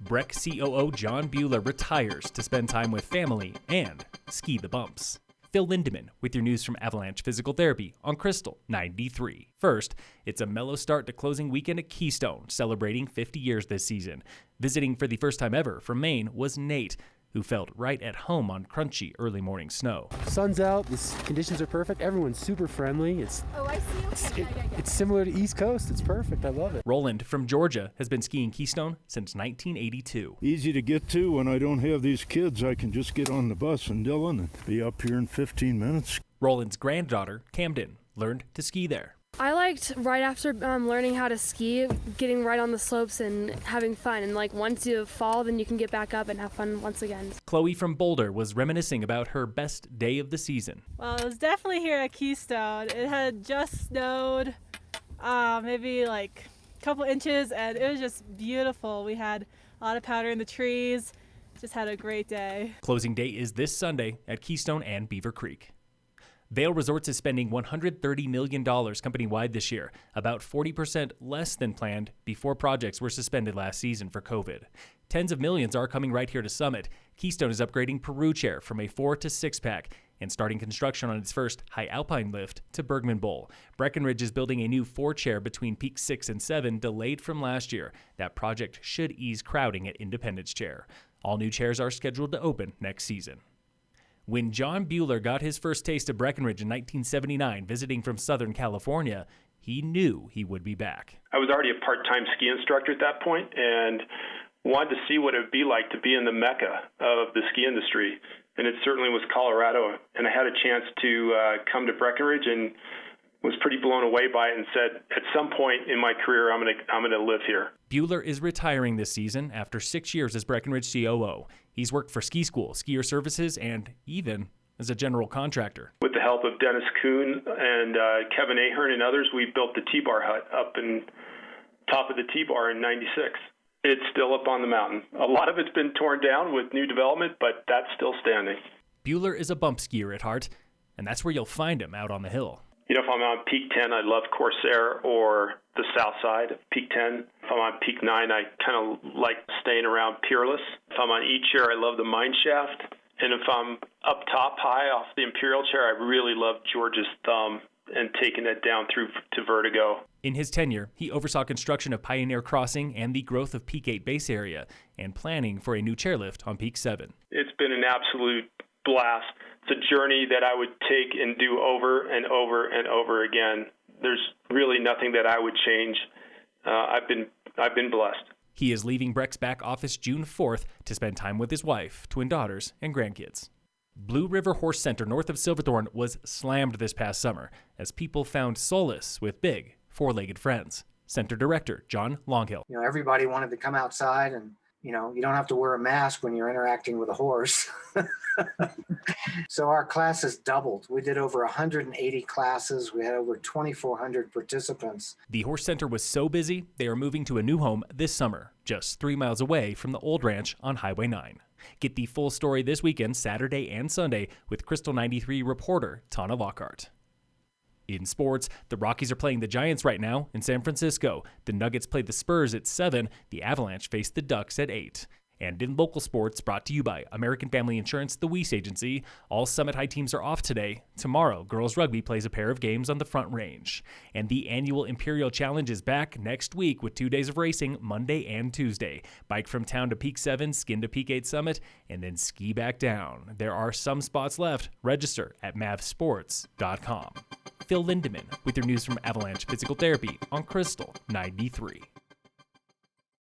Breck COO John Buhler retires to spend time with family and ski the bumps. Phil Lindemann with your news from Avalanche Physical Therapy on Krystal 93. First, it's a mellow start to closing weekend at Keystone, celebrating 50 years this season. Visiting for the first time ever from Maine was Nate, who felt right at home on crunchy early morning snow. Sun's out, the conditions are perfect, everyone's super friendly. It's similar to East Coast, it's perfect, I love it. Roland from Georgia has been skiing Keystone since 1982. Easy to get to when I don't have these kids. I can just get on the bus in Dillon and be up here in 15 minutes. Roland's granddaughter, Camden, learned to ski there. I liked right after learning how to ski, getting right on the slopes and having fun. And once you fall, then you can get back up and have fun once again. Chloe from Boulder was reminiscing about her best day of the season. Well, it was definitely here at Keystone. It had just snowed, maybe a couple inches, and it was just beautiful. We had a lot of powder in the trees. Just had a great day. Closing day is this Sunday at Keystone and Beaver Creek. Vail Resorts is spending $130 million company-wide this year, about 40% less than planned before projects were suspended last season for COVID. Tens of millions are coming right here to Summit. Keystone is upgrading Peru Chair from a 4 to 6-pack and starting construction on its first high alpine lift to Bergman Bowl. Breckenridge is building a new 4-chair between Peak 6 and 7, delayed from last year. That project should ease crowding at Independence Chair. All new chairs are scheduled to open next season. When John Buhler got his first taste of Breckenridge in 1979, visiting from Southern California, he knew he would be back. I was already a part-time ski instructor at that point and wanted to see what it would be like to be in the mecca of the ski industry. And it certainly was Colorado. And I had a chance to come to Breckenridge and was pretty blown away by it and said, at some point in my career, I'm going to live here. Buhler is retiring this season after 6 years as Breckenridge COO. He's worked for Ski School, Skier Services, and even as a general contractor. With the help of Dennis Kuhn and Kevin Ahern and others, we built the T-Bar hut up in top of the T-Bar in 96. It's still up on the mountain. A lot of it's been torn down with new development, but that's still standing. Buhler is a bump skier at heart, and that's where you'll find him out on the hill. If I'm on Peak 10, I love Corsair or the south side of Peak 10. If I'm on Peak 9, I kind of like staying around Peerless. If I'm on E-Chair, I love the Mine Shaft. And if I'm up top high off the Imperial Chair, I really love George's Thumb and taking it down through to Vertigo. In his tenure, he oversaw construction of Pioneer Crossing and the growth of Peak 8 base area and planning for a new chairlift on Peak 7. It's been an absolute blast. It's a journey that I would take and do over and over and over again. There's really nothing that I would change. I've been blessed. He is leaving Breck's back office June 4th to spend time with his wife, twin daughters, and grandkids. Blue River Horse Center north of Silverthorne was slammed this past summer as people found solace with big, four-legged friends. Center Director John Longhill. Everybody wanted to come outside and you don't have to wear a mask when you're interacting with a horse. So our classes doubled. We did over 180 classes. We had over 2,400 participants. The Horse Center was so busy, they are moving to a new home this summer, just 3 miles away from the old ranch on Highway 9. Get the full story this weekend, Saturday and Sunday, with Krystal 93 reporter Tauna Lockhart. In sports, the Rockies are playing the Giants right now in San Francisco. The Nuggets play the Spurs at 7. The Avalanche face the Ducks at 8. And in local sports, brought to you by American Family Insurance, the Weiss Agency, all Summit High teams are off today. Tomorrow, girls rugby plays a pair of games on the Front Range. And the annual Imperial Challenge is back next week with 2 days of racing, Monday and Tuesday. Bike from town to Peak 7, skin to Peak 8 Summit, and then ski back down. There are some spots left. Register at mavsports.com. Phil Lindemann with your news from Avalanche Physical Therapy on Krystal 93.